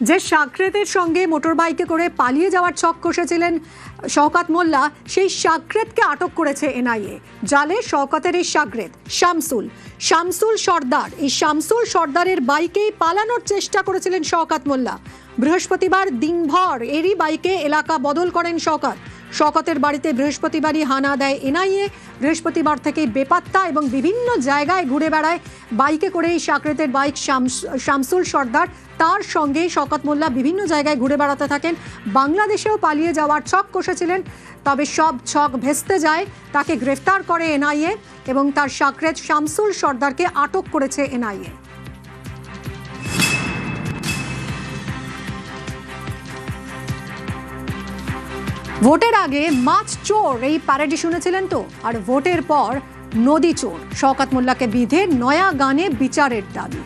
যে সাকরেতের সঙ্গে মোটরবাইকে করে পালিয়ে যাওয়ার ছক কষেছিলেন শওকত মোল্লা, সেই সাকরেতকে আটক করেছে এনআইএ। জালে শওকতের এই সাকরেত শামসুল সর্দার, এই শামসুল সর্দারের বাইকেই পালানোর চেষ্টা করেছিলেন শওকত মোল্লা। বৃহস্পতিবার দিনভর এরই বাইকে এলাকা বদল করেন শওকতের বাড়িতে বৃহস্পতিবারই হানা দেয় এনআইএ। বৃহস্পতিবার থেকে বেপাত্তা এবং বিভিন্ন জায়গায় ঘুরে বেড়ায় বাইকে করে এই সাকরেতের বাইক শামসুল সর্দার। তার সঙ্গে শওকত মোল্লা বিভিন্ন জায়গায় ঘুরে বেড়াতে থাকেন। বাংলাদেশেও পালিয়ে যাওয়ার ছক কষেছিলেন, তবে সব ছক ভেস্তে যায়। তাকে গ্রেফতার করে এনআইএ এবং তার সাকরেত শামসুল সর্দারকে আটক করেছে এনআইএ। ভোটের আগে মাছ চোর এই প্যারেডি শুনেছিলেন তো, আর ভোটের পর নদী চোর। শওকত মোল্লাকে বিধে নয়া গানে বিচারের দাবি।